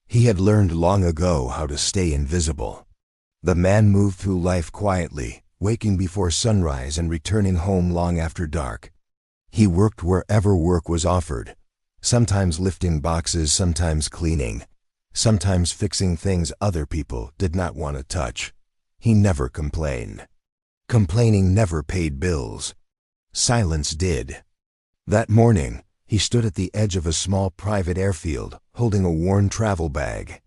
He had learned long ago how to stay invisible. The man moved through life quietly, waking before sunrise and returning home long after dark. He worked wherever work was offered, sometimes lifting boxes, sometimes cleaning, sometimes fixing things other people did not want to touch. He never complained. Complaining never paid bills. Silence did. That morning, he stood at the edge of a small private airfield, holding a worn travel bag.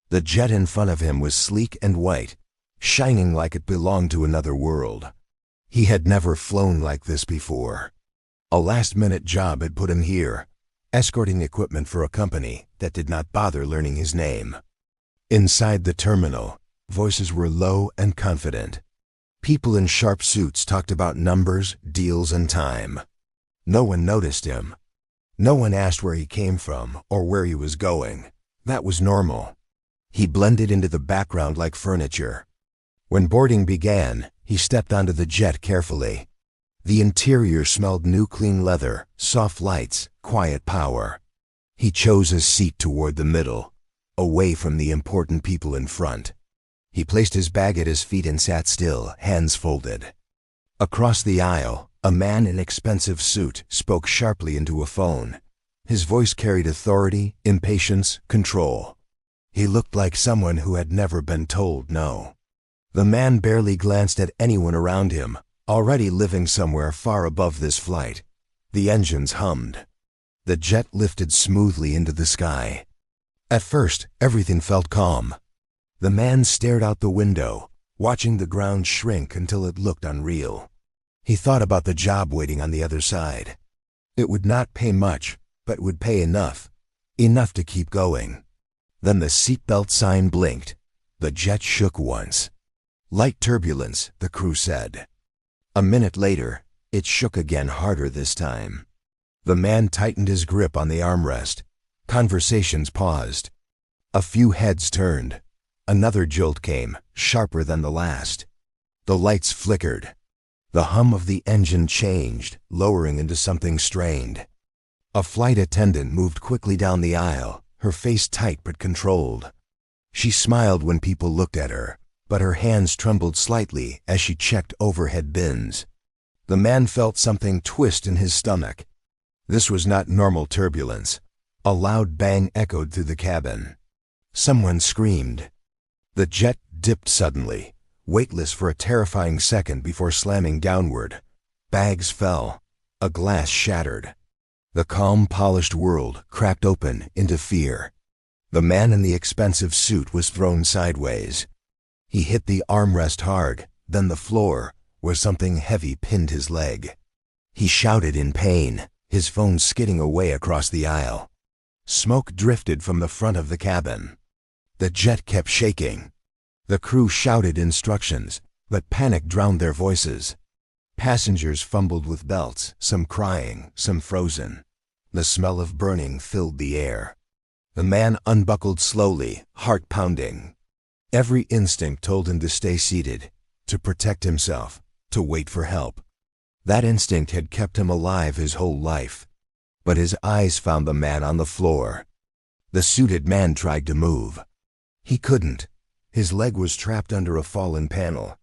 The jet in front of him was sleek and white, shining like it belonged to another world. He had never flown like this before. A last-minute job had put him here, escorting equipment for a company that did not bother learning his name. Inside the terminal, voices were low and confident. People in sharp suits talked about numbers, deals, and time. No one noticed him. No one asked where he came from or where he was going. That was normal. He blended into the background like furniture. When boarding began, he stepped onto the jet carefully. The interior smelled new clean leather, soft lights, quiet power. He chose a seat toward the middle, away from the important people in front. He placed his bag at his feet and sat still, hands folded. Across the aisle, a man in expensive suit spoke sharply into a phone. His voice carried authority, impatience, control. He looked like someone who had never been told no. The man barely glanced at anyone around him, already living somewhere far above this flight. The engines hummed. The jet lifted smoothly into the sky. At first, everything felt calm. The man stared out the window, watching the ground shrink until it looked unreal. He thought about the job waiting on the other side. It would not pay much, but would pay enough to keep going. Then the seatbelt sign blinked. The jet shook once. Light turbulence, the crew said. A minute later, it shook again, harder this time. The man tightened his grip on the armrest. Conversations paused. A few heads turned. Another jolt came, sharper than the last. The lights flickered. The hum of the engine changed, lowering into something strained. A flight attendant moved quickly down the aisle, her face tight but controlled. She smiled when people looked at her, but her hands trembled slightly as she checked overhead bins. The man felt something twist in his stomach. This was not normal turbulence. A loud bang echoed through the cabin. Someone screamed. The jet dipped suddenly, weightless for a terrifying second before slamming downward. Bags fell. A glass shattered. The calm, polished world cracked open into fear. The man in the expensive suit was thrown sideways. He hit the armrest hard, then the floor, where something heavy pinned his leg. He shouted in pain, his phone skidding away across the aisle. Smoke drifted from the front of the cabin. The jet kept shaking. The crew shouted instructions, but panic drowned their voices. Passengers fumbled with belts, some crying, some frozen. The smell of burning filled the air. The man unbuckled slowly, heart pounding. Every instinct told him to stay seated, to protect himself, to wait for help. That instinct had kept him alive his whole life. But his eyes found the man on the floor. The suited man tried to move. He couldn't. His leg was trapped under a fallen panel.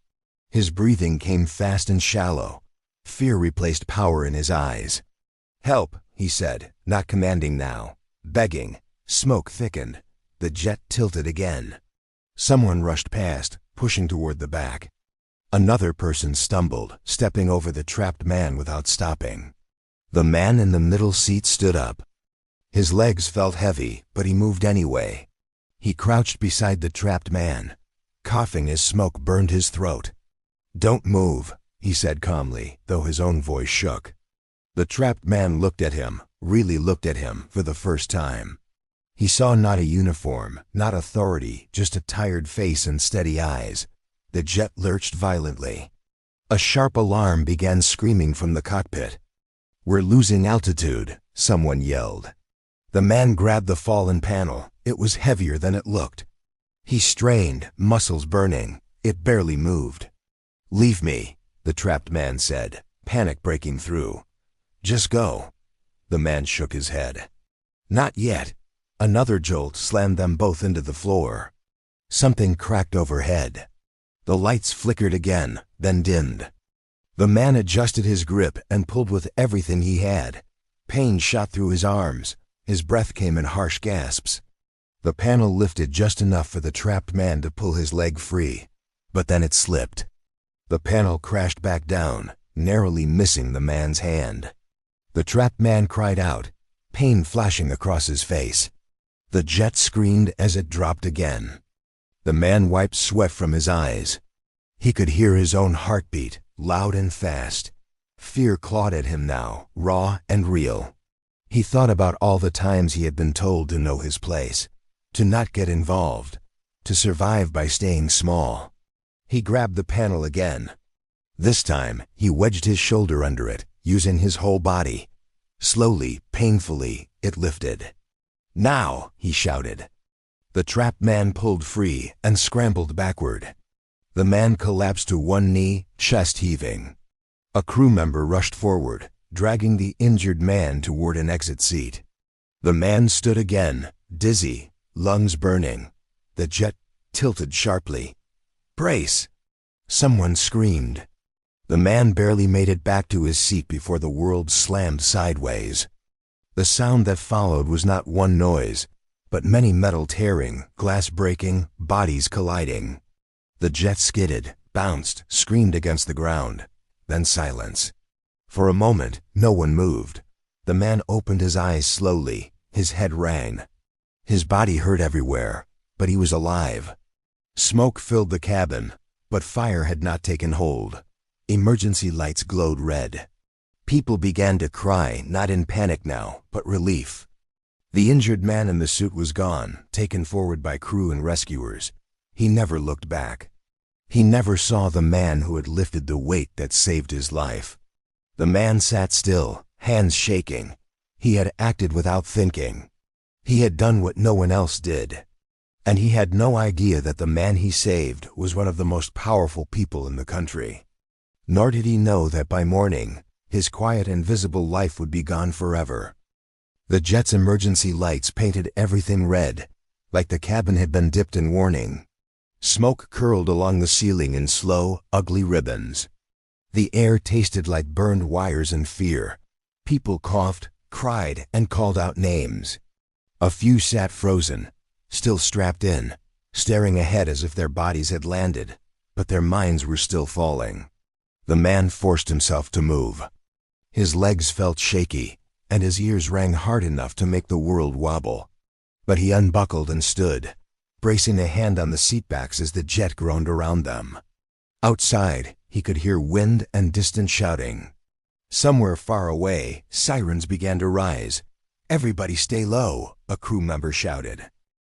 His breathing came fast and shallow. Fear replaced power in his eyes. "Help," he said, not commanding now, begging. Smoke thickened. The jet tilted again. Someone rushed past, pushing toward the back. Another person stumbled, stepping over the trapped man without stopping. The man in the middle seat stood up. His legs felt heavy, but he moved anyway. He crouched beside the trapped man, coughing as smoke burned his throat. "Don't move," he said calmly, though his own voice shook. The trapped man looked at him, really looked at him, for the first time. He saw not a uniform, not authority, just a tired face and steady eyes. The jet lurched violently. A sharp alarm began screaming from the cockpit. "We're losing altitude," someone yelled. The man grabbed the fallen panel. It was heavier than it looked. He strained, muscles burning. It barely moved. "Leave me," the trapped man said, panic breaking through. "Just go." The man shook his head. "Not yet." Another jolt slammed them both into the floor. Something cracked overhead. The lights flickered again, then dimmed. The man adjusted his grip and pulled with everything he had. Pain shot through his arms. His breath came in harsh gasps. The panel lifted just enough for the trapped man to pull his leg free, but then it slipped. The panel crashed back down, narrowly missing the man's hand. The trapped man cried out, pain flashing across his face. The jet screamed as it dropped again. The man wiped sweat from his eyes. He could hear his own heartbeat, loud and fast. Fear clawed at him now, raw and real. He thought about all the times he had been told to know his place, to not get involved, to survive by staying small. He grabbed the panel again. This time, he wedged his shoulder under it, using his whole body. Slowly, painfully, it lifted. "Now!" he shouted. The trapped man pulled free and scrambled backward. The man collapsed to one knee, chest heaving. A crew member rushed forward, dragging the injured man toward an exit seat. The man stood again, dizzy, lungs burning. The jet tilted sharply. "Brace!" Someone screamed. The man barely made it back to his seat before the world slammed sideways. The sound that followed was not one noise, but many metal tearing, glass breaking, bodies colliding. The jet skidded, bounced, screamed against the ground. Then silence. For a moment, no one moved. The man opened his eyes slowly. His head rang. His body hurt everywhere, but he was alive. Smoke filled the cabin, but fire had not taken hold. Emergency lights glowed red. People began to cry, not in panic now, but relief. The injured man in the suit was gone, taken forward by crew and rescuers. He never looked back. He never saw the man who had lifted the weight that saved his life. The man sat still, hands shaking. He had acted without thinking. He had done what no one else did. And he had no idea that the man he saved was one of the most powerful people in the country. Nor did he know that by morning, his quiet and visible life would be gone forever. The jet's emergency lights painted everything red, like the cabin had been dipped in warning. Smoke curled along the ceiling in slow, ugly ribbons. The air tasted like burned wires and fear. People coughed, cried, and called out names. A few sat frozen, still strapped in, staring ahead as if their bodies had landed, but their minds were still falling. The man forced himself to move. His legs felt shaky, and his ears rang hard enough to make the world wobble. But he unbuckled and stood, bracing a hand on the seatbacks as the jet groaned around them. Outside, he could hear wind and distant shouting. Somewhere far away, sirens began to rise. "Everybody stay low," a crew member shouted.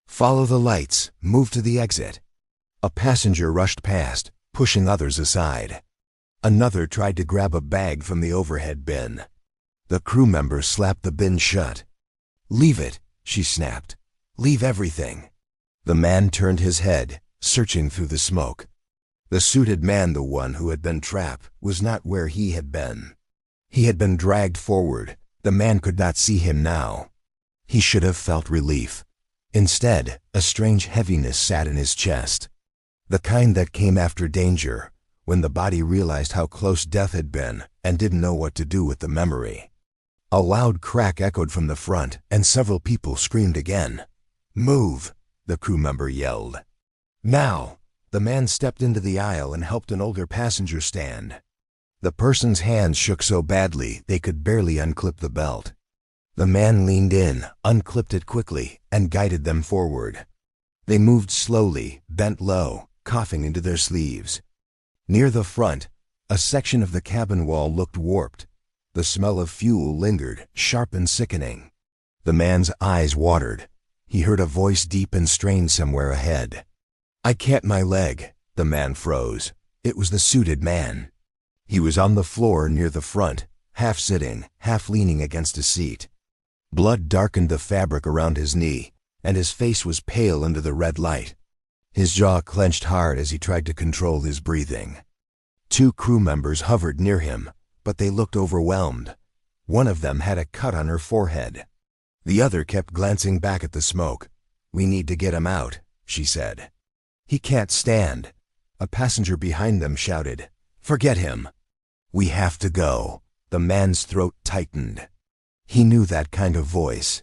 "Follow the lights, move to the exit." A passenger rushed past, pushing others aside. Another tried to grab a bag from the overhead bin. The crew member slapped the bin shut. "Leave it," she snapped. "Leave everything." The man turned his head, searching through the smoke. The suited man, the one who had been trapped, was not where he had been. He had been dragged forward. The man could not see him now. He should have felt relief. Instead, a strange heaviness sat in his chest. The kind that came after danger, when the body realized how close death had been and didn't know what to do with the memory. A loud crack echoed from the front, and several people screamed again. "Move!" the crew member yelled. "Now!" The man stepped into the aisle and helped an older passenger stand. The person's hands shook so badly they could barely unclip the belt. The man leaned in, unclipped it quickly, and guided them forward. They moved slowly, bent low, coughing into their sleeves. Near the front, a section of the cabin wall looked warped. The smell of fuel lingered, sharp and sickening. The man's eyes watered. He heard a voice deep and strained somewhere ahead. "I can't my leg." The man froze. It was the suited man. He was on the floor near the front, half sitting, half leaning against a seat. Blood darkened the fabric around his knee, and his face was pale under the red light. His jaw clenched hard as he tried to control his breathing. Two crew members hovered near him, but they looked overwhelmed. One of them had a cut on her forehead. The other kept glancing back at the smoke. "We need to get him out," she said. "He can't stand." A passenger behind them shouted, "Forget him." "We have to go." The man's throat tightened. He knew that kind of voice.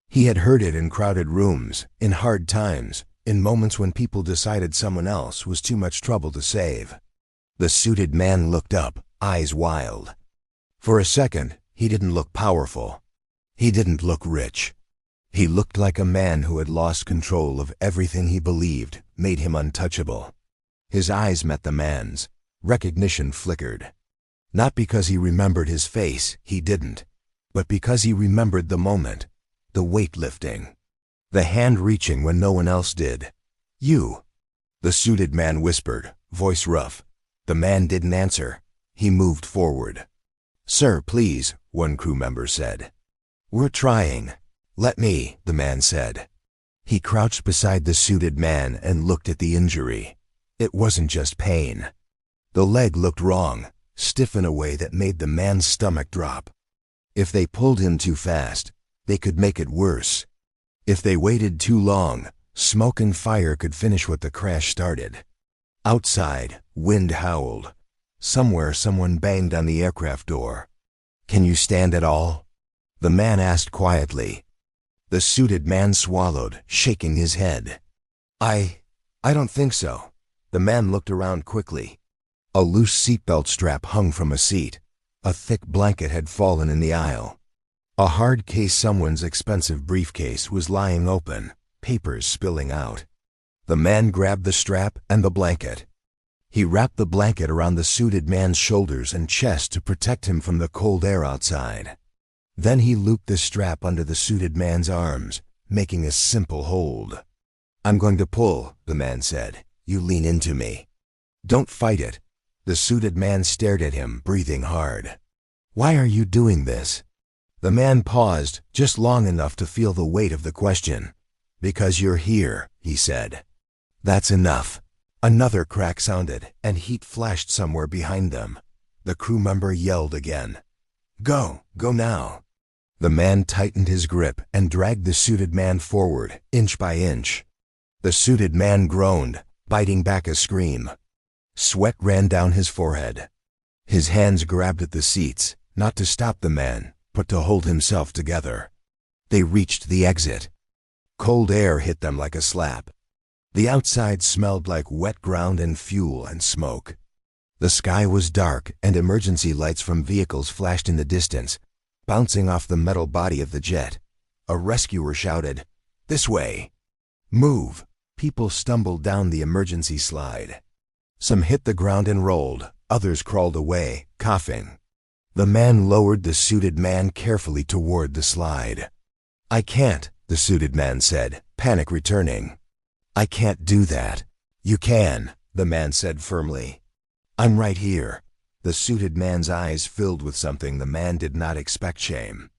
He had heard it in crowded rooms, in hard times, in moments when people decided someone else was too much trouble to save. The suited man looked up, eyes wild. For a second, he didn't look powerful. He didn't look rich. He looked like a man who had lost control of everything he believed made him untouchable. His eyes met the man's. Recognition flickered. Not because he remembered his face, he didn't, but because he remembered the moment, the weight lifting, the hand reaching when no one else did. "You," the suited man whispered, voice rough. The man didn't answer. He moved forward. "Sir, please," one crew member said. "We're trying." "Let me," the man said. He crouched beside the suited man and looked at the injury. It wasn't just pain. The leg looked wrong, stiff in a way that made the man's stomach drop. If they pulled him too fast, they could make it worse. If they waited too long, smoke and fire could finish what the crash started. Outside, wind howled. Somewhere someone banged on the aircraft door. "Can you stand at all?" the man asked quietly. The suited man swallowed, shaking his head. I don't think so." The man looked around quickly. A loose seatbelt strap hung from a seat. A thick blanket had fallen in the aisle. A hard case, someone's expensive briefcase, was lying open, papers spilling out. The man grabbed the strap and the blanket. He wrapped the blanket around the suited man's shoulders and chest to protect him from the cold air outside. Then he looped the strap under the suited man's arms, making a simple hold. "I'm going to pull," the man said. "You lean into me. Don't fight it." The suited man stared at him, breathing hard. "Why are you doing this?" The man paused, just long enough to feel the weight of the question. "Because you're here," he said. "That's enough." Another crack sounded, and heat flashed somewhere behind them. The crew member yelled again. Go now." The man tightened his grip and dragged the suited man forward, inch by inch. The suited man groaned, biting back a scream. Sweat ran down his forehead. His hands grabbed at the seats, not to stop the man, but to hold himself together. They reached the exit. Cold air hit them like a slap. The outside smelled like wet ground and fuel and smoke. The sky was dark, and emergency lights from vehicles flashed in the distance, bouncing off the metal body of the jet. A rescuer shouted, "This way!" "Move!" People stumbled down the emergency slide. Some hit the ground and rolled, others crawled away, coughing. The man lowered the suited man carefully toward the slide. "I can't," the suited man said, panic returning. "I can't do that." "You can," the man said firmly. "I'm right here." The suited man's eyes filled with something the man did not expect: shame.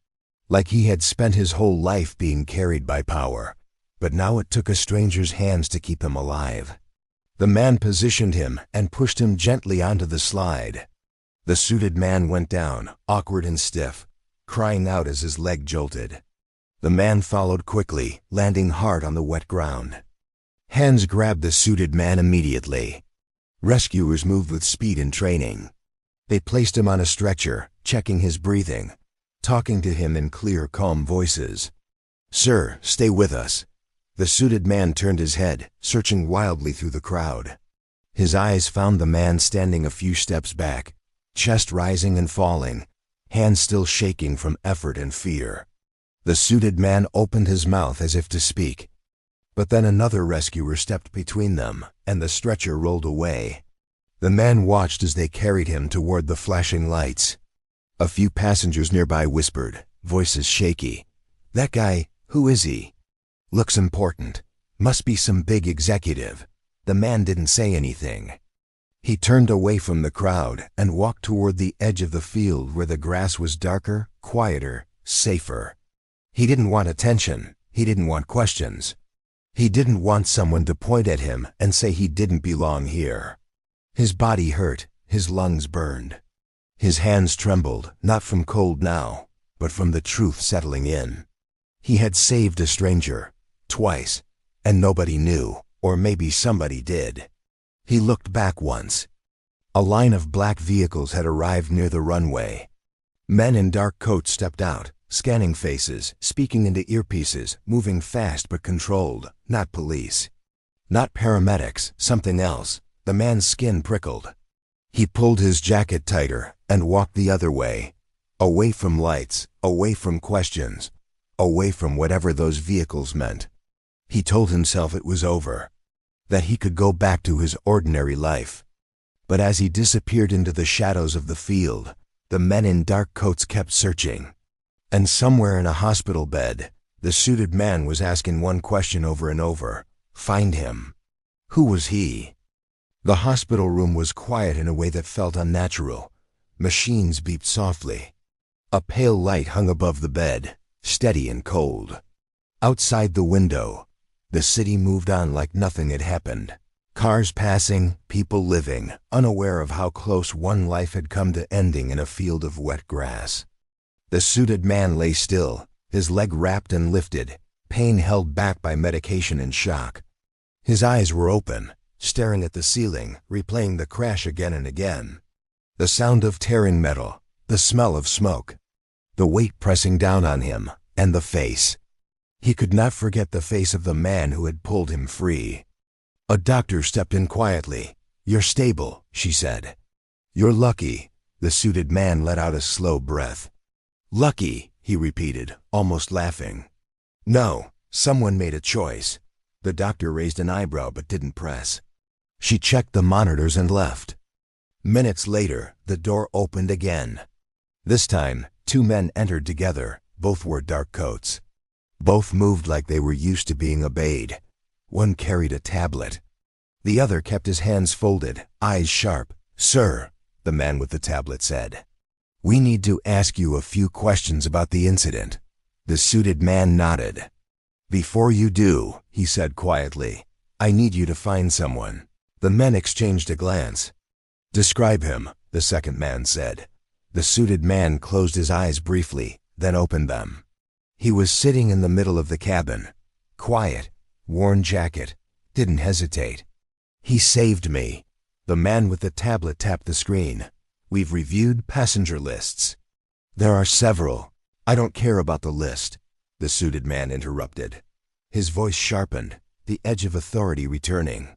Like he had spent his whole life being carried by power, but now it took a stranger's hands to keep him alive. The man positioned him and pushed him gently onto the slide. The suited man went down, awkward and stiff, crying out as his leg jolted. The man followed quickly, landing hard on the wet ground. Hands grabbed the suited man immediately. Rescuers moved with speed and training. They placed him on a stretcher, checking his breathing, talking to him in clear, calm voices. "Sir, stay with us." The suited man turned his head, searching wildly through the crowd. His eyes found the man standing a few steps back, chest rising and falling, hands still shaking from effort and fear. The suited man opened his mouth as if to speak. But then another rescuer stepped between them, and the stretcher rolled away. The man watched as they carried him toward the flashing lights. A few passengers nearby whispered, voices shaky, "That guy, who is he? Looks important. Must be some big executive." The man didn't say anything. He turned away from the crowd and walked toward the edge of the field where the grass was darker, quieter, safer. He didn't want attention. He didn't want questions. He didn't want someone to point at him and say he didn't belong here. His body hurt, his lungs burned. His hands trembled, not from cold now, but from the truth settling in. He had saved a stranger, twice, and nobody knew, or maybe somebody did. He looked back once. A line of black vehicles had arrived near the runway. Men in dark coats stepped out, scanning faces, speaking into earpieces, moving fast but controlled. Not police. Not paramedics, something else. The man's skin prickled. He pulled his jacket tighter and walked the other way. Away from lights, away from questions, away from whatever those vehicles meant. He told himself it was over, that he could go back to his ordinary life. But as he disappeared into the shadows of the field, the men in dark coats kept searching. And somewhere in a hospital bed, the suited man was asking one question over and over. Find him. Who was he? The hospital room was quiet in a way that felt unnatural. Machines beeped softly. A pale light hung above the bed, steady and cold. Outside the window, the city moved on like nothing had happened. Cars passing, people living, unaware of how close one life had come to ending in a field of wet grass. The suited man lay still, his leg wrapped and lifted, pain held back by medication and shock. His eyes were open, staring at the ceiling, replaying the crash again and again. The sound of tearing metal, the smell of smoke, the weight pressing down on him, and the face. He could not forget the face of the man who had pulled him free. A doctor stepped in quietly. You're stable, she said. You're lucky. The suited man let out a slow breath. Lucky, he repeated, almost laughing. No, someone made a choice. The doctor raised an eyebrow but didn't press. She checked the monitors and left. Minutes later, the door opened again. This time, two men entered together. Both wore dark coats. Both moved like they were used to being obeyed. One carried a tablet. The other kept his hands folded, eyes sharp. Sir, the man with the tablet said, we need to ask you a few questions about the incident. The suited man nodded. Before you do, he said quietly, I need you to find someone. The men exchanged a glance. Describe him, the second man said. The suited man closed his eyes briefly, then opened them. He was sitting in the middle of the cabin, quiet, worn jacket, didn't hesitate. He saved me. The man with the tablet tapped the screen. We've reviewed passenger lists. There are several. I don't care about the list, the suited man interrupted. His voice sharpened, the edge of authority returning.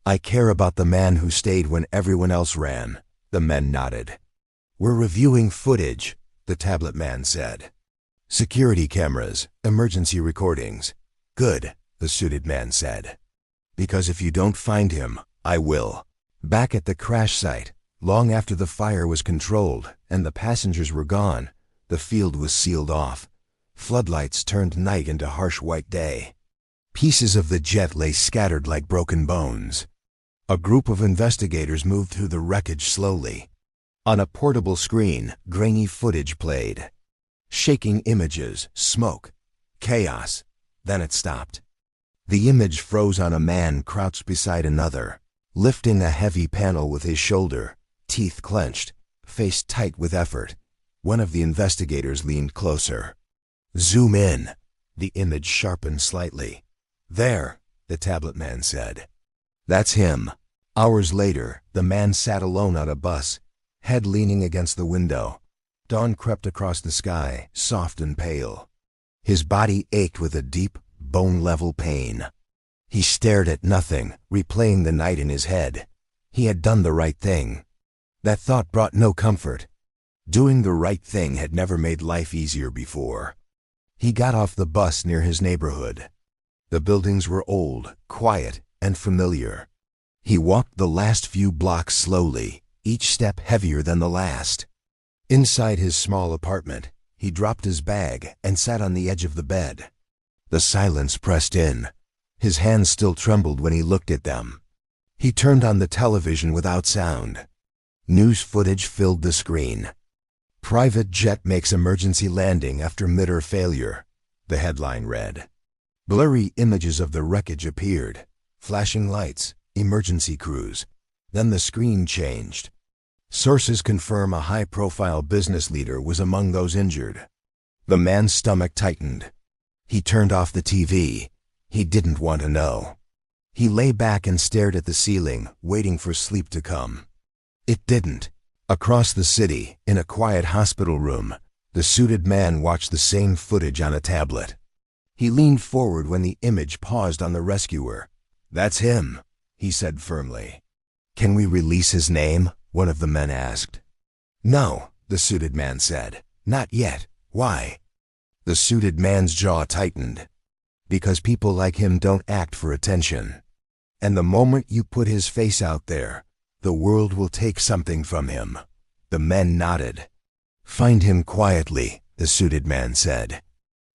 I care about the man who stayed when everyone else ran. The men nodded. We're reviewing footage, the tablet man said. Security cameras, emergency recordings. Good, the suited man said. Because if you don't find him, I will. Back at the crash site, long after the fire was controlled and the passengers were gone, the field was sealed off. Floodlights turned night into harsh white day. Pieces of the jet lay scattered like broken bones. A group of investigators moved through the wreckage slowly. On a portable screen, grainy footage played. Shaking images, smoke, chaos. Then it stopped. The image froze on a man crouched beside another, lifting a heavy panel with his shoulder, teeth clenched, face tight with effort. One of the investigators leaned closer. Zoom in. The image sharpened slightly. There, the tablet man said. That's him. Hours later, the man sat alone on a bus, head leaning against the window. Dawn crept across the sky, soft and pale. His body ached with a deep, bone-level pain. He stared at nothing, replaying the night in his head. He had done the right thing. That thought brought no comfort. Doing the right thing had never made life easier before. He got off the bus near his neighborhood. The buildings were old, quiet, and familiar. He walked the last few blocks slowly, each step heavier than the last. Inside his small apartment, he dropped his bag and sat on the edge of the bed. The silence pressed in. His hands still trembled when he looked at them. He turned on the television without sound. News footage filled the screen. Private jet makes emergency landing after midair failure, the headline read. Blurry images of the wreckage appeared. Flashing lights, emergency crews. Then the screen changed. Sources confirm a high-profile business leader was among those injured. The man's stomach tightened. He turned off the TV. He didn't want to know. He lay back and stared at the ceiling, waiting for sleep to come. It didn't. Across the city, in a quiet hospital room, the suited man watched the same footage on a tablet. He leaned forward when the image paused on the rescuer. "That's him," he said firmly. "Can we release his name?" one of the men asked. "No," the suited man said. "Not yet. Why?" The suited man's jaw tightened. "Because people like him don't act for attention. And the moment you put his face out there, the world will take something from him." The men nodded. "Find him quietly," the suited man said.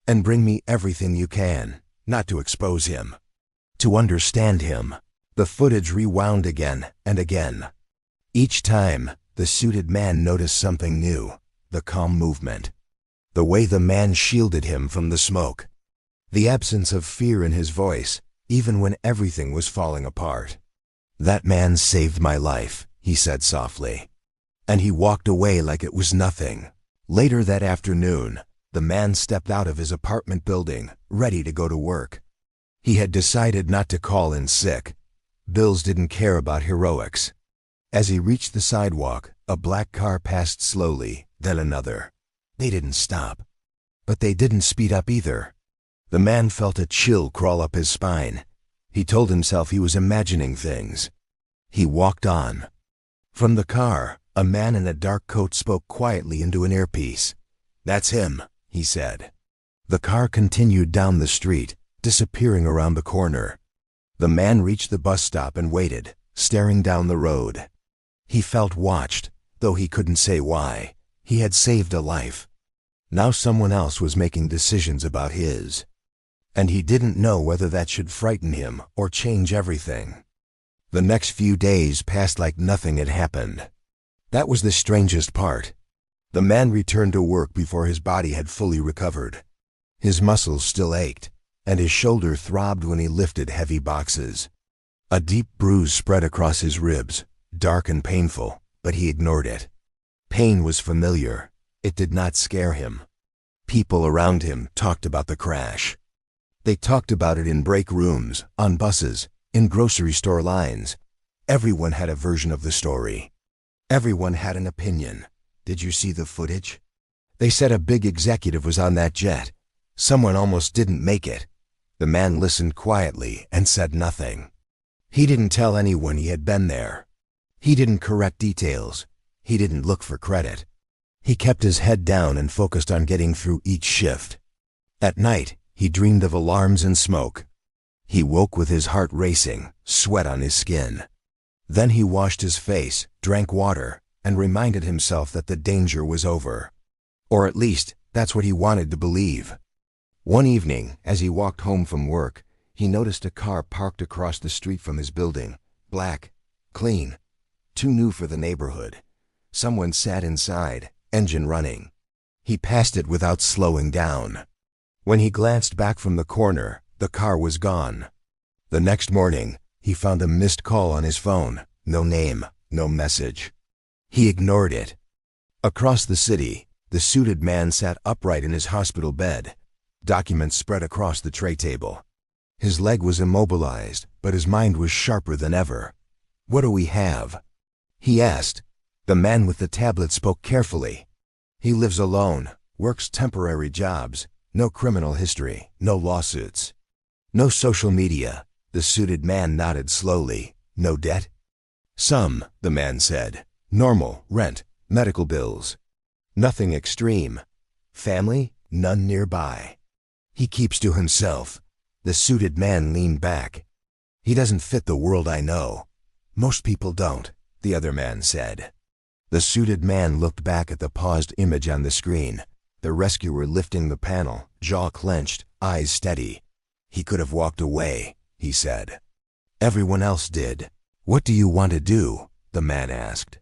"And bring me everything you can, not to expose him. To understand him." The footage rewound again and again. Each time, the suited man noticed something new: the calm movement. The way the man shielded him from the smoke. The absence of fear in his voice, even when everything was falling apart. "That man saved my life," he said softly. And he walked away like it was nothing. Later that afternoon, the man stepped out of his apartment building, ready to go to work. He had decided not to call in sick. Bills didn't care about heroics. As he reached the sidewalk, a black car passed slowly, then another. They didn't stop. But they didn't speed up either. The man felt a chill crawl up his spine. He told himself he was imagining things. He walked on. From the car, a man in a dark coat spoke quietly into an earpiece. "That's him," he said. The car continued down the street, disappearing around the corner. The man reached the bus stop and waited, staring down the road. He felt watched, though he couldn't say why. He had saved a life. Now someone else was making decisions about his. And he didn't know whether that should frighten him or change everything. The next few days passed like nothing had happened. That was the strangest part. The man returned to work before his body had fully recovered. His muscles still ached, and his shoulder throbbed when he lifted heavy boxes. A deep bruise spread across his ribs, dark and painful, but he ignored it. Pain was familiar. It did not scare him. People around him talked about the crash. They talked about it in break rooms, on buses, in grocery store lines. Everyone had a version of the story. Everyone had an opinion. "Did you see the footage? They said a big executive was on that jet. Someone almost didn't make it." The man listened quietly and said nothing. He didn't tell anyone he had been there. He didn't correct details. He didn't look for credit. He kept his head down and focused on getting through each shift. At night, he dreamed of alarms and smoke. He woke with his heart racing, sweat on his skin. Then he washed his face, drank water, and reminded himself that the danger was over. Or at least, that's what he wanted to believe. One evening, as he walked home from work, he noticed a car parked across the street from his building. Black, clean, too new for the neighborhood. Someone sat inside, engine running. He passed it without slowing down. When he glanced back from the corner, the car was gone. The next morning, he found a missed call on his phone. No name, no message. He ignored it. Across the city, the suited man sat upright in his hospital bed. Documents spread across the tray table. His leg was immobilized, but his mind was sharper than ever. "What do we have?" he asked. The man with the tablet spoke carefully. "He lives alone, works temporary jobs, no criminal history, no lawsuits. No social media." The suited man nodded slowly. "No debt?" "Some," the man said. "Normal, rent, medical bills. Nothing extreme. Family? None nearby. He keeps to himself." The suited man leaned back. "He doesn't fit the world I know." "Most people don't," the other man said. The suited man looked back at the paused image on the screen, the rescuer lifting the panel, jaw clenched, eyes steady. "He could have walked away," he said. "Everyone else did." "What do you want to do?" the man asked.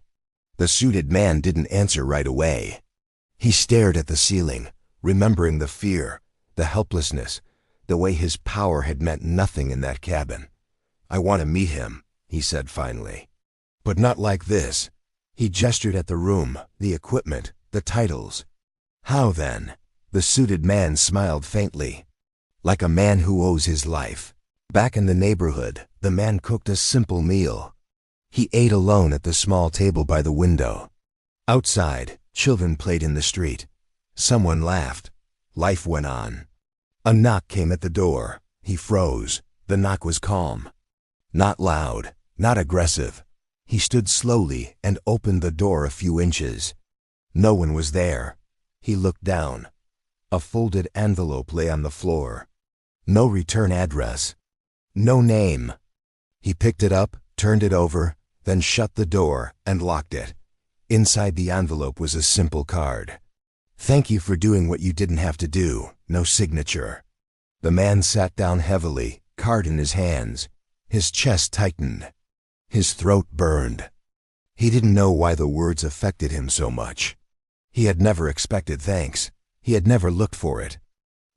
The suited man didn't answer right away. He stared at the ceiling, remembering the fear, the helplessness, the way his power had meant nothing in that cabin. "I want to meet him," he said finally. "But not like this." He gestured at the room, the equipment, the titles. "How then?" The suited man smiled faintly. like a man who owes his life. Back in the neighborhood, the man cooked a simple meal. He ate alone at the small table by the window. Outside, children played in the street. Someone laughed. Life went on. A knock came at the door. He froze. The knock was calm. Not loud, not aggressive. He stood slowly and opened the door a few inches. No one was there. He looked down. A folded envelope lay on the floor. No return address. No name. He picked it up, turned it over, then shut the door and locked it. Inside the envelope was a simple card. "Thank you for doing what you didn't have to do." No signature. The man sat down heavily, card in his hands. His chest tightened. His throat burned. He didn't know why the words affected him so much. He had never expected thanks. He had never looked for it.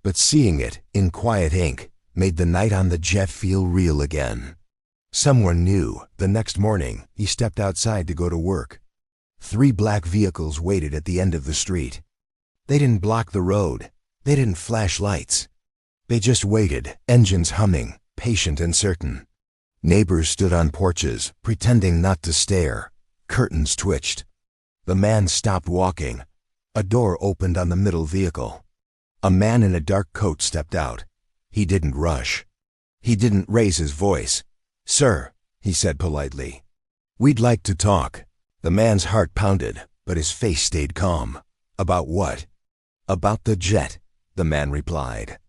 But seeing it, in quiet ink, made the night on the jet feel real again. Someone knew. The next morning, he stepped outside to go to work. 3 black vehicles waited at the end of the street. They didn't block the road. They didn't flash lights. They just waited, engines humming, patient and certain. Neighbors stood on porches, pretending not to stare. Curtains twitched. The man stopped walking. A door opened on the middle vehicle. A man in a dark coat stepped out. He didn't rush. He didn't raise his voice. "Sir," he said politely, "we'd like to talk." The man's heart pounded, but his face stayed calm. "About what?" "About the jet," the man replied.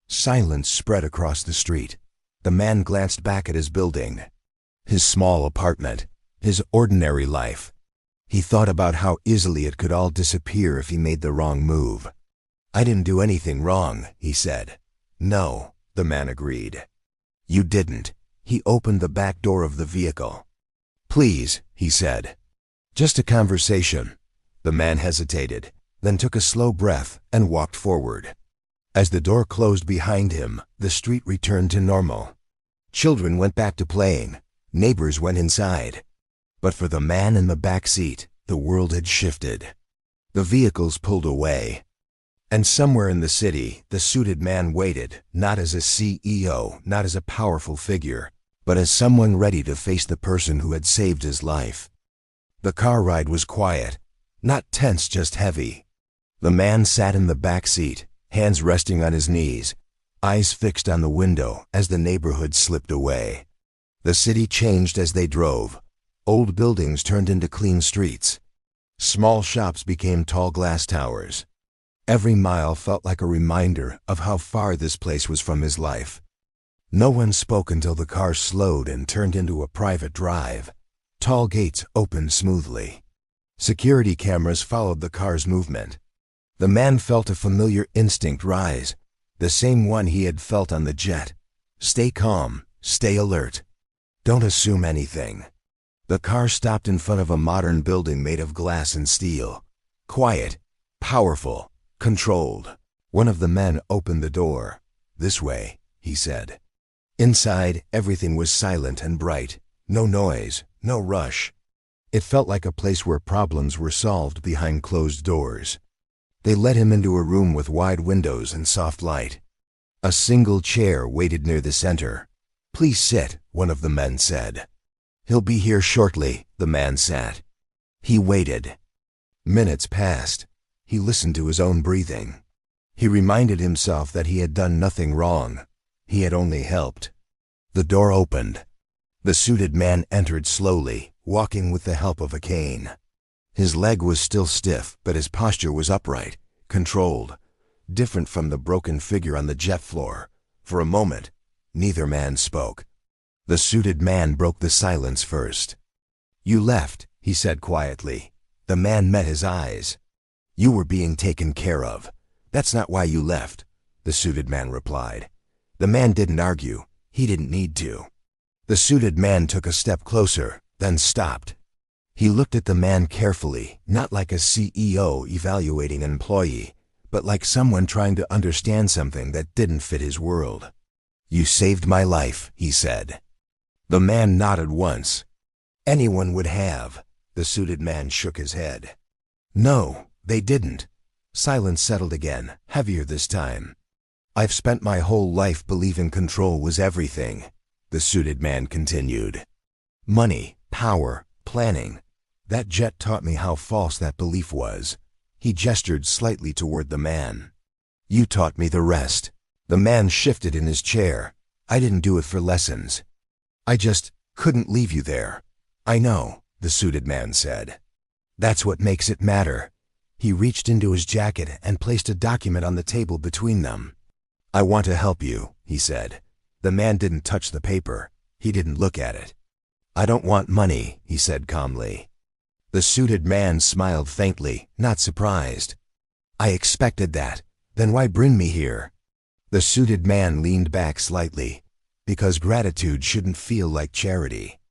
Silence spread across the street. The man glanced back at his building, his small apartment, his ordinary life. He thought about how easily it could all disappear if he made the wrong move. "I didn't do anything wrong," he said. "No," the man agreed. "You didn't." He opened the back door of the vehicle. "Please," he said. "Just a conversation." The man hesitated, then took a slow breath and walked forward. As the door closed behind him, the street returned to normal. Children went back to playing. Neighbors went inside. But for the man in the back seat, the world had shifted. The vehicles pulled away. And somewhere in the city, the suited man waited, not as a CEO, not as a powerful figure, but as someone ready to face the person who had saved his life. The car ride was quiet, not tense, just heavy. The man sat in the back seat, hands resting on his knees, eyes fixed on the window as the neighborhood slipped away. The city changed as they drove. Old buildings turned into clean streets. Small shops became tall glass towers. Every mile felt like a reminder of how far this place was from his life. No one spoke until the car slowed and turned into a private drive. Tall gates opened smoothly. Security cameras followed the car's movement. The man felt a familiar instinct rise, the same one he had felt on the jet. Stay calm, stay alert. Don't assume anything. The car stopped in front of a modern building made of glass and steel. Quiet, powerful, controlled. One of the men opened the door. "This way," he said. Inside, everything was silent and bright. No noise, no rush. It felt like a place where problems were solved behind closed doors. They led him into a room with wide windows and soft light. A single chair waited near the center. "Please sit," one of the men said. "He'll be here shortly," the man sat. He waited. Minutes passed. He listened to his own breathing. He reminded himself that he had done nothing wrong. He had only helped. The door opened. The suited man entered slowly, walking with the help of a cane. His leg was still stiff, but his posture was upright, controlled, different from the broken figure on the jet floor. For a moment, neither man spoke. The suited man broke the silence first. "You left," he said quietly. The man met his eyes. "You were being taken care of. That's not why you left," the suited man replied. The man didn't argue. He didn't need to. The suited man took a step closer, then stopped. He looked at the man carefully, not like a CEO evaluating an employee, but like someone trying to understand something that didn't fit his world. "You saved my life," he said. The man nodded once. "Anyone would have." The suited man shook his head. "No, they didn't." Silence settled again, heavier this time. I've spent my whole life believing control was everything, the suited man continued. Money, power, planning. That jet taught me how false that belief was. He gestured slightly toward the man. You taught me the rest. The man shifted in his chair. I didn't do it for lessons. I just couldn't leave you there. I know, the suited man said. That's what makes it matter. He reached into his jacket and placed a document on the table between them. I want to help you, he said. The man didn't touch the paper. He didn't look at it. I don't want money, he said calmly. The suited man smiled faintly, not surprised. I expected that. Then why bring me here? The suited man leaned back slightly. Because gratitude shouldn't feel like charity.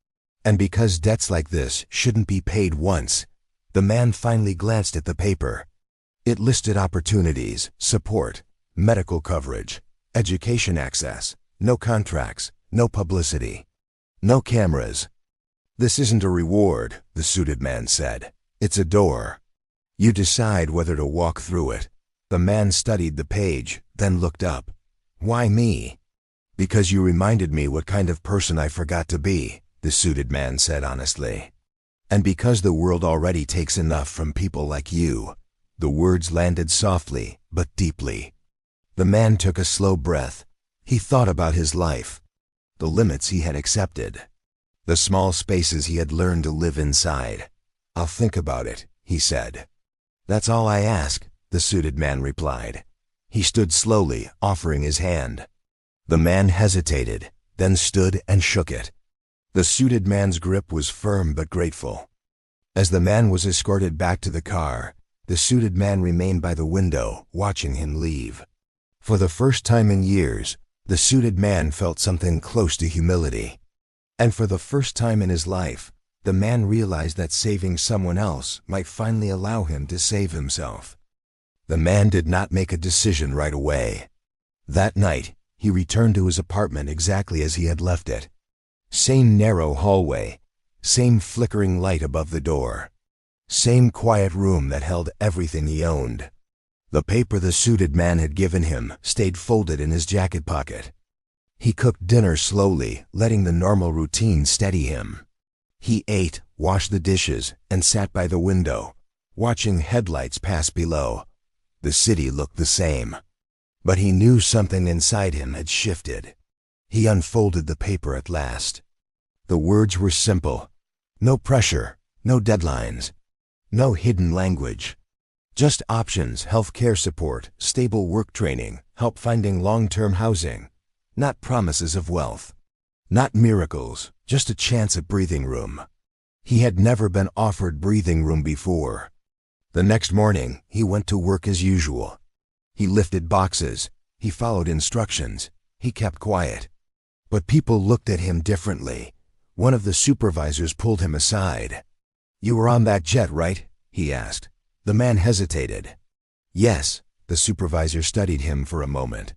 And because debts like this shouldn't be paid once. The man finally glanced at the paper. It listed opportunities, support, medical coverage, education access, no contracts, no publicity, no cameras. This isn't a reward, the suited man said. It's a door. You decide whether to walk through it. The man studied the page, then looked up. Why me? Because you reminded me what kind of person I forgot to be, the suited man said honestly. And because the world already takes enough from people like you. The words landed softly, but deeply. The man took a slow breath. He thought about his life. The limits he had accepted. The small spaces he had learned to live inside. I'll think about it, he said. That's all I ask, the suited man replied. He stood slowly, offering his hand. The man hesitated, then stood and shook it. The suited man's grip was firm but grateful. As the man was escorted back to the car, the suited man remained by the window, watching him leave. For the first time in years, the suited man felt something close to humility. And for the first time in his life, the man realized that saving someone else might finally allow him to save himself. The man did not make a decision right away. That night, he returned to his apartment exactly as he had left it. Same narrow hallway, same flickering light above the door, same quiet room that held everything he owned. The paper the suited man had given him stayed folded in his jacket pocket. He cooked dinner slowly, letting the normal routine steady him. He ate, washed the dishes, and sat by the window, watching headlights pass below. The city looked the same. But he knew something inside him had shifted. He unfolded the paper at last. The words were simple. No pressure, no deadlines, no hidden language. Just options, health care support, stable work training, help finding long-term housing. Not promises of wealth. Not miracles, just a chance at breathing room. He had never been offered breathing room before. The next morning, he went to work as usual. He lifted boxes. He followed instructions. He kept quiet. But people looked at him differently. One of the supervisors pulled him aside. You were on that jet, right? He asked. The man hesitated. Yes, the supervisor studied him for a moment.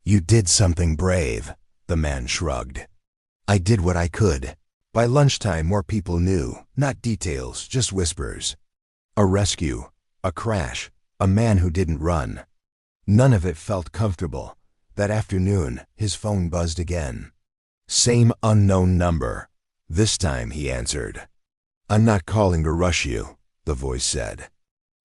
You did something brave, the man shrugged. I did what I could. By lunchtime, more people knew, not details, just whispers. A rescue, a crash, a man who didn't run. None of it felt comfortable. That afternoon, his phone buzzed again. Same unknown number. This time, he answered. I'm not calling to rush you, the voice said.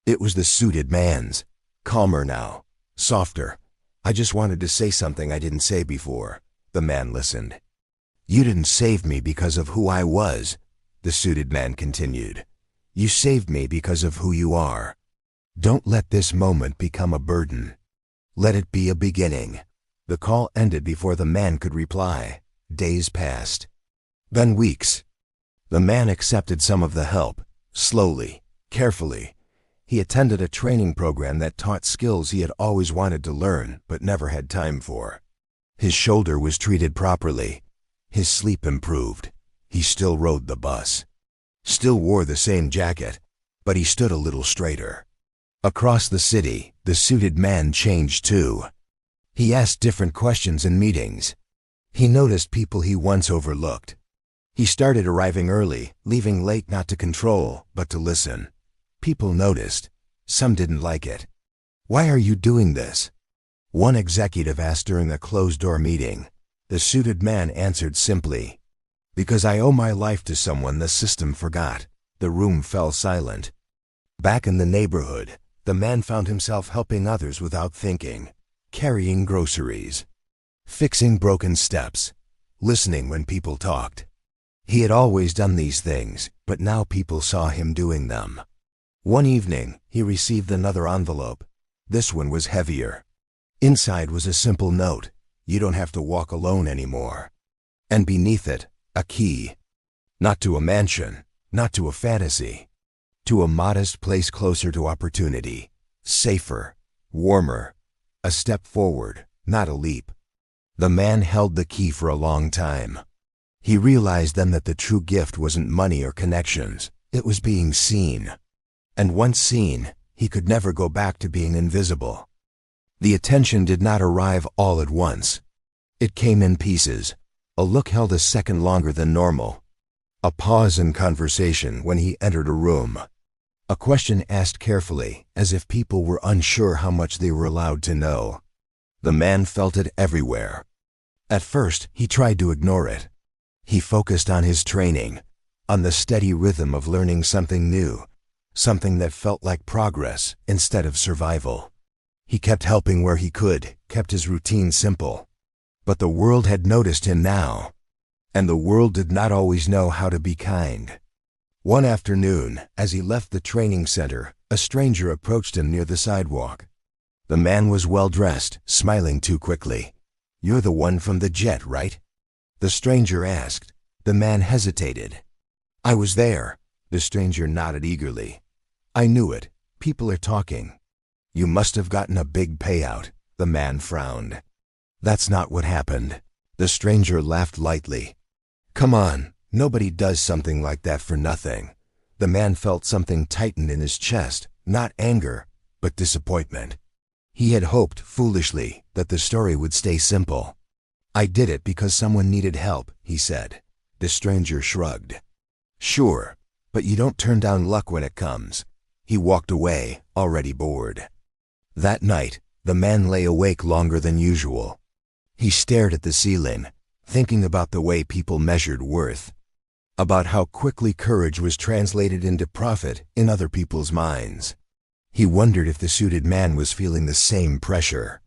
It was the suited man's. Calmer now. Softer. I just wanted to say something I didn't say before. The man listened. You didn't save me because of who I was, the suited man continued. You saved me because of who you are. Don't let this moment become a burden. Let it be a beginning. The call ended before the man could reply. Days passed. Then weeks. The man accepted some of the help, slowly, carefully. He attended a training program that taught skills he had always wanted to learn but never had time for. His shoulder was treated properly. His sleep improved. He still rode the bus. Still wore the same jacket, but he stood a little straighter. Across the city, the suited man changed too. He asked different questions in meetings. He noticed people he once overlooked. He started arriving early, leaving late not to control, but to listen. People noticed. Some didn't like it. Why are you doing this? One executive asked during a closed-door meeting. The suited man answered simply, "Because I owe my life to someone the system forgot." The room fell silent. Back in the neighborhood, the man found himself helping others without thinking, carrying groceries, fixing broken steps, listening when people talked. He had always done these things, but now people saw him doing them. One evening, he received another envelope. This one was heavier. Inside was a simple note: "You don't have to walk alone anymore." And beneath it, a key. Not to a mansion, not to a fantasy. To a modest place closer to opportunity. Safer, warmer. A step forward, not a leap. The man held the key for a long time. He realized then that the true gift wasn't money or connections. It was being seen. And once seen, he could never go back to being invisible. The attention did not arrive all at once. It came in pieces. A look held a second longer than normal. A pause in conversation when he entered a room. A question asked carefully, as if people were unsure how much they were allowed to know. The man felt it everywhere. At first, he tried to ignore it. He focused on his training, on the steady rhythm of learning something new, something that felt like progress instead of survival. He kept helping where he could, kept his routine simple. But the world had noticed him now, and the world did not always know how to be kind. One afternoon, as he left the training center, a stranger approached him near the sidewalk. The man was well-dressed, smiling too quickly. "You're the one from the jet, right?" the stranger asked. The man hesitated. "I was there." The stranger nodded eagerly. "I knew it. People are talking." "You must have gotten a big payout." The man frowned. "That's not what happened." The stranger laughed lightly. "Come on, nobody does something like that for nothing." The man felt something tighten in his chest, not anger, but disappointment. He had hoped, foolishly, that the story would stay simple. "I did it because someone needed help," he said. The stranger shrugged. "Sure, but you don't turn down luck when it comes." He walked away, already bored. That night, the man lay awake longer than usual. He stared at the ceiling, thinking about the way people measured worth, about how quickly courage was translated into profit in other people's minds. He wondered if the suited man was feeling the same pressure.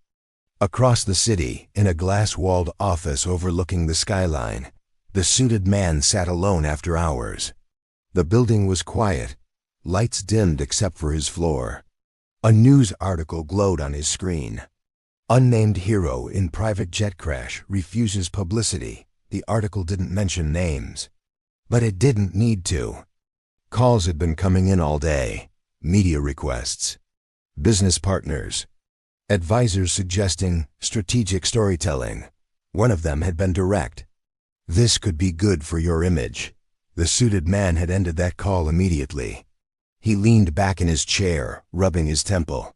Across the city, in a glass-walled office overlooking the skyline, the suited man sat alone after hours. The building was quiet, lights dimmed except for his floor. A news article glowed on his screen. "Unnamed hero in private jet crash refuses publicity." The article didn't mention names. But it didn't need to. Calls had been coming in all day. Media requests. Business partners. Advisors suggesting strategic storytelling. One of them had been direct. "This could be good for your image." The suited man had ended that call immediately. He leaned back in his chair, rubbing his temple.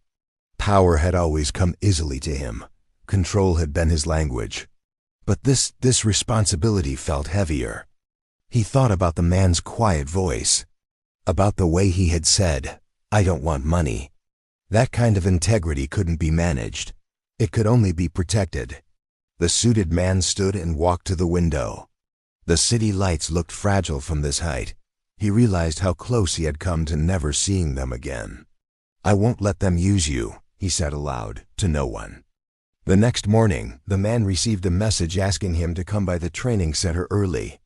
Power had always come easily to him. Control had been his language. But this responsibility felt heavier. He thought about the man's quiet voice, about the way he had said, "I don't want money." That kind of integrity couldn't be managed. It could only be protected. The suited man stood and walked to the window. The city lights looked fragile from this height. He realized how close he had come to never seeing them again. "I won't let them use you," he said aloud, to no one. The next morning, the man received a message asking him to come by the training center early.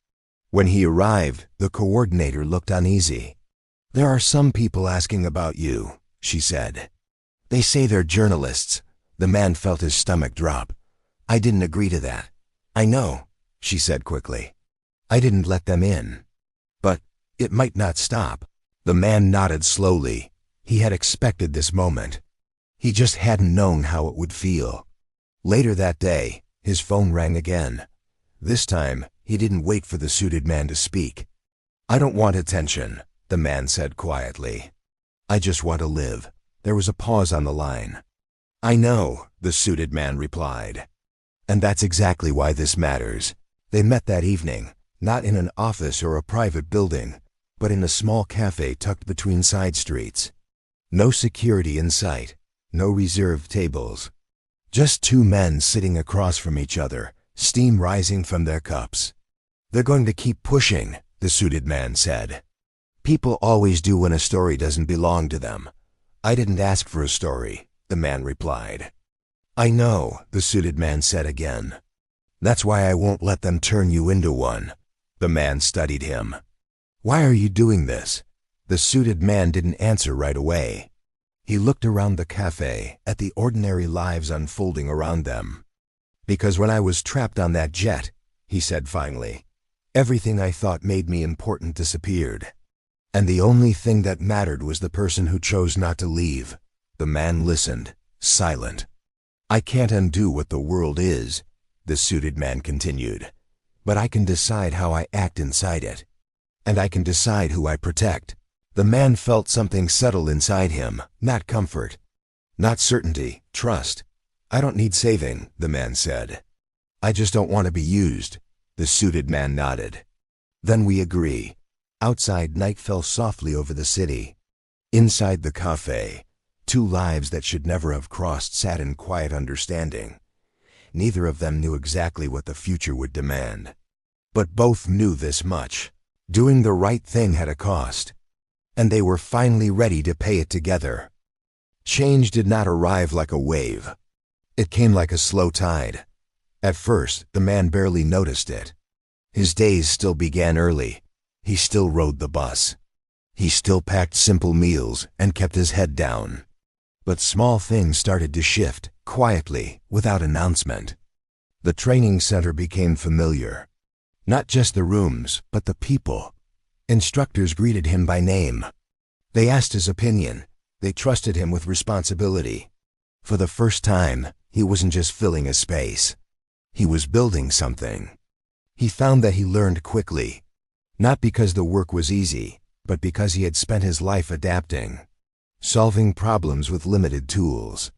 When he arrived, the coordinator looked uneasy. "There are some people asking about you," she said. "They say they're journalists." The man felt his stomach drop. "I didn't agree to that." "I know," she said quickly. "I didn't let them in." "But it might not stop." The man nodded slowly. He had expected this moment. He just hadn't known how it would feel. Later that day, his phone rang again. This time, he didn't wait for the suited man to speak. "I don't want attention," the man said quietly. "I just want to live." There was a pause on the line. "I know," the suited man replied. "And that's exactly why this matters." They met that evening, not in an office or a private building, but in a small cafe tucked between side streets. No security in sight, no reserved tables. Just two men sitting across from each other, steam rising from their cups. "They're going to keep pushing," the suited man said. "People always do when a story doesn't belong to them." "I didn't ask for a story," the man replied. "I know," the suited man said again. "That's why I won't let them turn you into one." The man studied him. "Why are you doing this?" The suited man didn't answer right away. He looked around the cafe at the ordinary lives unfolding around them. "Because when I was trapped on that jet," he said finally, "everything I thought made me important disappeared. And the only thing that mattered was the person who chose not to leave." The man listened, silent. "I can't undo what the world is," the suited man continued, "but I can decide how I act inside it. And I can decide who I protect." The man felt something settle inside him, not comfort, not certainty, trust. "I don't need saving," the man said. "I just don't want to be used." The suited man nodded. "Then we agree." Outside, night fell softly over the city. Inside the cafe, two lives that should never have crossed sat in quiet understanding. Neither of them knew exactly what the future would demand. But both knew this much: doing the right thing had a cost. And they were finally ready to pay it together. Change did not arrive like a wave. It came like a slow tide. At first, the man barely noticed it. His days still began early. He still rode the bus. He still packed simple meals and kept his head down. But small things started to shift, quietly, without announcement. The training center became familiar. Not just the rooms, but the people. Instructors greeted him by name. They asked his opinion. They trusted him with responsibility. For the first time, he wasn't just filling a space. He was building something. He found that he learned quickly. Not because the work was easy, but because he had spent his life adapting. Solving problems with limited tools.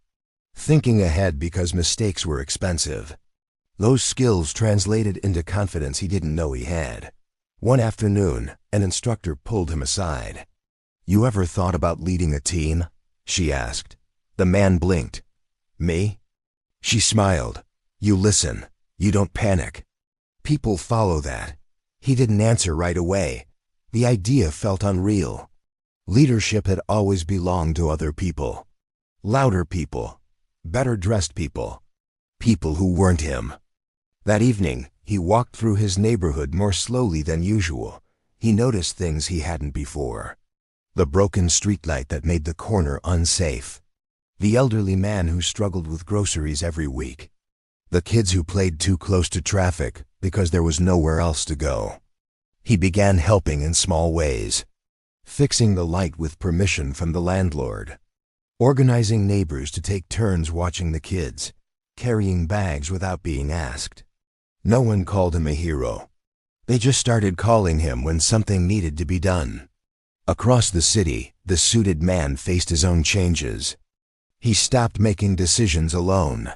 Thinking ahead because mistakes were expensive. Those skills translated into confidence he didn't know he had. One afternoon, an instructor pulled him aside. "You ever thought about leading a team?" she asked. The man blinked. "Me?" She smiled. "You listen. You don't panic. People follow that." He didn't answer right away. The idea felt unreal. Leadership had always belonged to other people. Louder people. Better dressed people. People who weren't him. That evening, he walked through his neighborhood more slowly than usual. He noticed things he hadn't before. The broken streetlight that made the corner unsafe. The elderly man who struggled with groceries every week. The kids who played too close to traffic because there was nowhere else to go. He began helping in small ways. Fixing the light with permission from the landlord. Organizing neighbors to take turns watching the kids. Carrying bags without being asked. No one called him a hero. They just started calling him when something needed to be done. Across the city, the suited man faced his own changes. He stopped making decisions alone.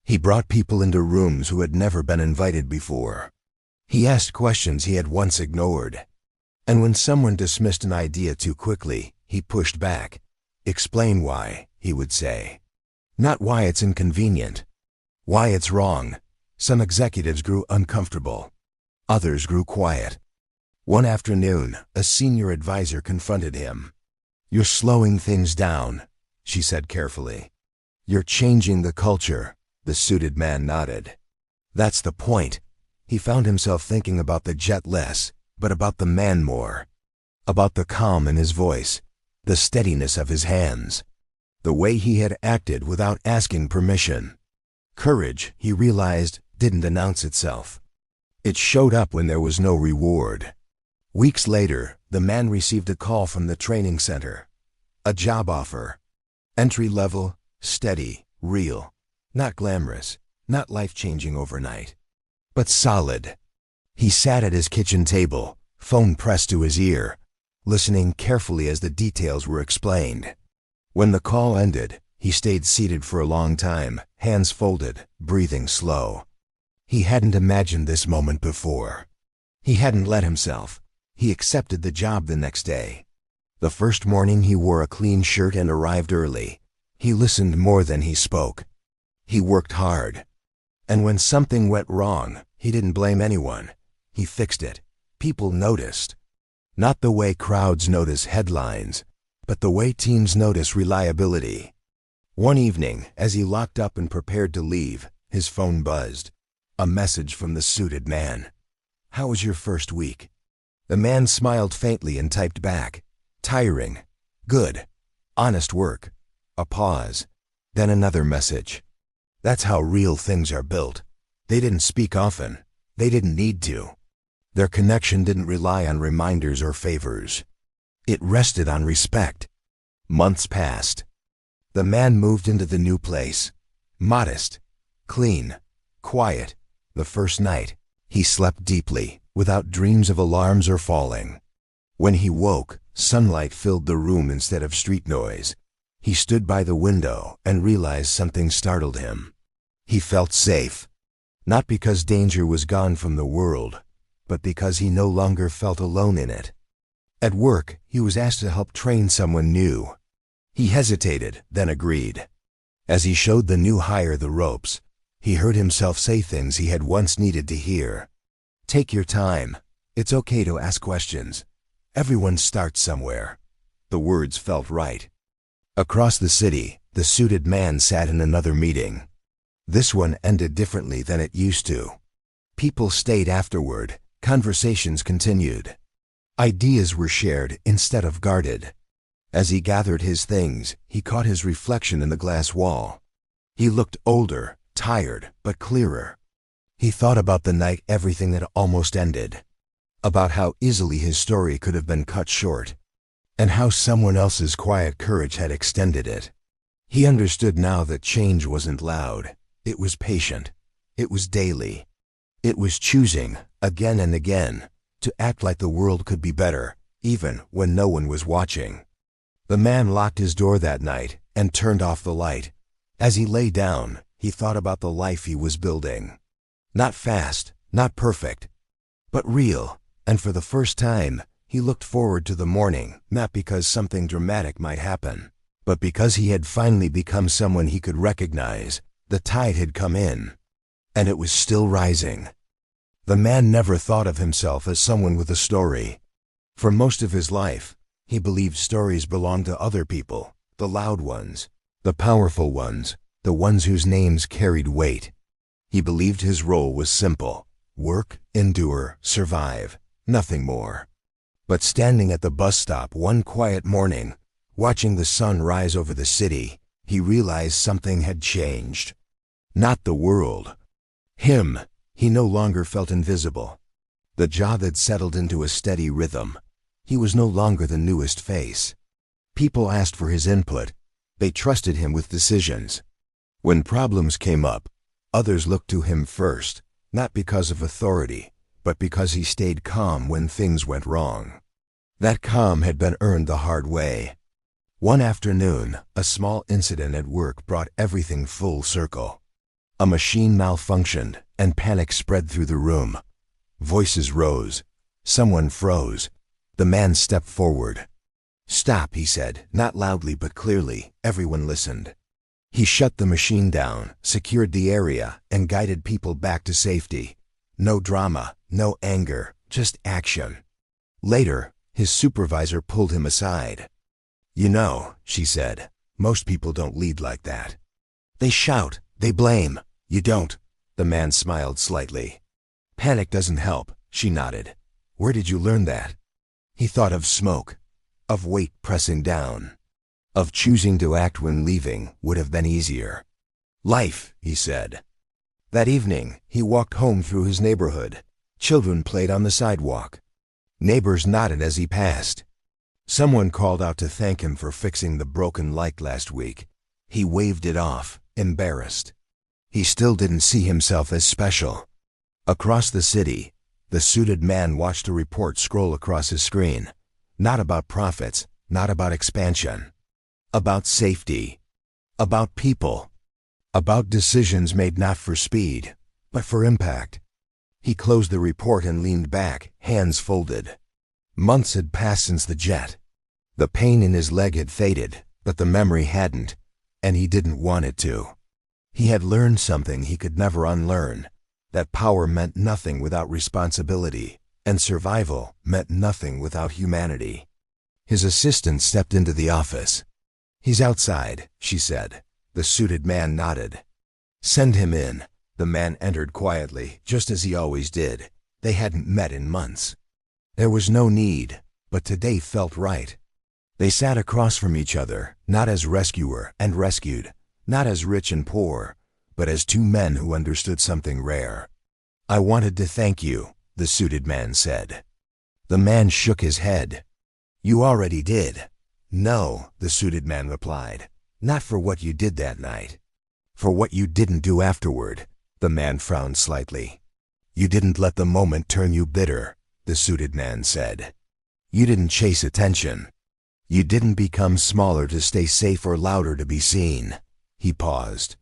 He brought people into rooms who had never been invited before. He asked questions he had once ignored. And when someone dismissed an idea too quickly, he pushed back. "Explain why," he would say. "Not why it's inconvenient. Why it's wrong." Some executives grew uncomfortable. Others grew quiet. One afternoon, a senior advisor confronted him. "You're slowing things down," she said carefully. "You're changing the culture." The suited man nodded. "That's the point." He found himself thinking about the jet less, but about the man more. About the calm in his voice, the steadiness of his hands, the way he had acted without asking permission. Courage, he realized, didn't announce itself. It showed up when there was no reward. Weeks later, the man received a call from the training center. A job offer. Entry level, steady, real. Not glamorous, not life-changing overnight. But solid. He sat at his kitchen table, phone pressed to his ear, listening carefully as the details were explained. When the call ended, he stayed seated for a long time, hands folded, breathing slow. He hadn't imagined this moment before. He hadn't let himself. He accepted the job the next day. The first morning he wore a clean shirt and arrived early. He listened more than he spoke. He worked hard. And when something went wrong, he didn't blame anyone. He fixed it. People noticed. Not the way crowds notice headlines, but the way teams notice reliability. One evening, as he locked up and prepared to leave, his phone buzzed. A message from the suited man. "How was your first week?" The man smiled faintly and typed back. "Tiring. Good. Honest work." A pause. Then another message. That's how real things are built. They didn't speak often. They didn't need to. Their connection didn't rely on reminders or favors. It rested on respect. Months passed. The man moved into the new place. Modest, clean, quiet. The first night, he slept deeply, without dreams of alarms or falling. When he woke, sunlight filled the room instead of street noise. He stood by the window and realized something startled him. He felt safe, not because danger was gone from the world, but because he no longer felt alone in it. At work, he was asked to help train someone new. He hesitated, then agreed. As he showed the new hire the ropes, he heard himself say things he had once needed to hear. "Take your time. It's okay to ask questions. Everyone starts somewhere." The words felt right. Across the city, the suited man sat in another meeting. This one ended differently than it used to. People stayed afterward. Conversations continued. Ideas were shared instead of guarded. As he gathered his things, he caught his reflection in the glass wall. He looked older, tired, but clearer. He thought about the night everything had almost ended. About how easily his story could have been cut short. And how someone else's quiet courage had extended it. He understood now that change wasn't loud. It was patient. It was daily. It was choosing, again and again, to act like the world could be better, even when no one was watching. The man locked his door that night and turned off the light. As he lay down, he thought about the life he was building. Not fast, not perfect, but real, and for the first time, he looked forward to the morning, not because something dramatic might happen, but because he had finally become someone he could recognize. The tide had come in, and it was still rising. The man never thought of himself as someone with a story. For most of his life, he believed stories belonged to other people, the loud ones, the powerful ones, the ones whose names carried weight. He believed his role was simple: work, endure, survive, nothing more. But standing at the bus stop one quiet morning, watching the sun rise over the city, he realized something had changed. Not the world. Him. He no longer felt invisible. The job had settled into a steady rhythm. He was no longer the newest face. People asked for his input. They trusted him with decisions. When problems came up, others looked to him first, not because of authority, but because he stayed calm when things went wrong. That calm had been earned the hard way. One afternoon, a small incident at work brought everything full circle. A machine malfunctioned, and panic spread through the room. Voices rose. Someone froze. The man stepped forward. "Stop," he said, not loudly but clearly. Everyone listened. He shut the machine down, secured the area, and guided people back to safety. No drama, no anger, just action. Later, his supervisor pulled him aside. "You know," she said, "most people don't lead like that. They shout, they blame. You don't." The man smiled slightly. "Panic doesn't help," she nodded. "Where did you learn that?" He thought of smoke, of weight pressing down, of choosing to act when leaving would have been easier. "Life," he said. That evening, he walked home through his neighborhood. Children played on the sidewalk. Neighbors nodded as he passed. Someone called out to thank him for fixing the broken light last week. He waved it off, embarrassed. He still didn't see himself as special. Across the city, the suited man watched a report scroll across his screen. Not about profits, not about expansion. About safety. About people. About decisions made not for speed, but for impact. He closed the report and leaned back, hands folded. Months had passed since the jet. The pain in his leg had faded, but the memory hadn't, and he didn't want it to. He had learned something he could never unlearn, that power meant nothing without responsibility, and survival meant nothing without humanity. His assistant stepped into the office. "He's outside," she said. The suited man nodded. "Send him in." The man entered quietly, just as he always did. They hadn't met in months. There was no need, but today felt right. They sat across from each other, not as rescuer and rescued, not as rich and poor, but as two men who understood something rare. "I wanted to thank you," the suited man said. The man shook his head. "You already did." "No," the suited man replied. "Not for what you did that night. For what you didn't do afterward." The man frowned slightly. "You didn't let the moment turn you bitter," the suited man said. "You didn't chase attention. You didn't become smaller to stay safe or louder to be seen." He paused.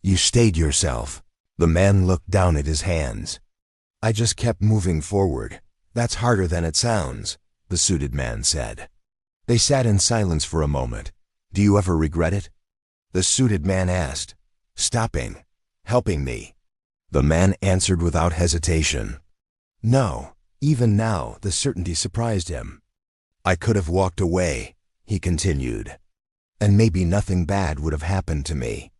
"You stayed yourself." The man looked down at his hands. "I just kept moving forward. That's harder than it sounds," the suited man said. They sat in silence for a moment. "Do you ever regret it?" the suited man asked. "Stopping? Helping me?" The man answered without hesitation. "No." Even now, the certainty surprised him. "I could have walked away," he continued, "and maybe nothing bad would have happened to me.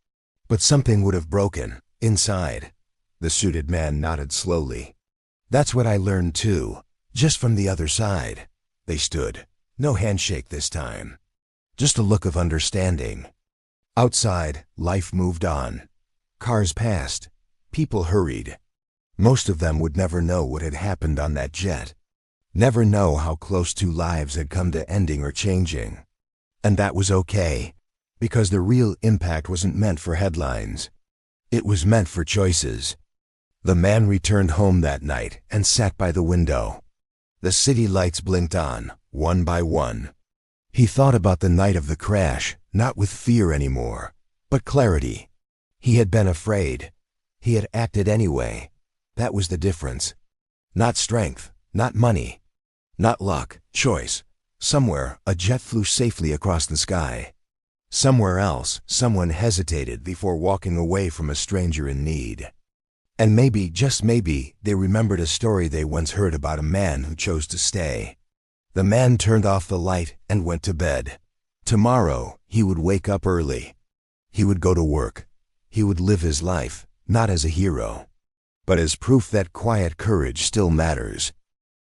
But something would have broken, inside." The suited man nodded slowly. "That's what I learned too, just from the other side." They stood. No handshake this time. Just a look of understanding. Outside, life moved on. Cars passed. People hurried. Most of them would never know what had happened on that jet. Never know how close two lives had come to ending or changing. And that was okay, because the real impact wasn't meant for headlines. It was meant for choices. The man returned home that night and sat by the window. The city lights blinked on, one by one. He thought about the night of the crash, not with fear anymore, but clarity. He had been afraid. He had acted anyway. That was the difference. Not strength, not money, not luck, choice. Somewhere, a jet flew safely across the sky. Somewhere else, someone hesitated before walking away from a stranger in need. And maybe, just maybe, they remembered a story they once heard about a man who chose to stay. The man turned off the light and went to bed. Tomorrow, he would wake up early. He would go to work. He would live his life, not as a hero, but as proof that quiet courage still matters.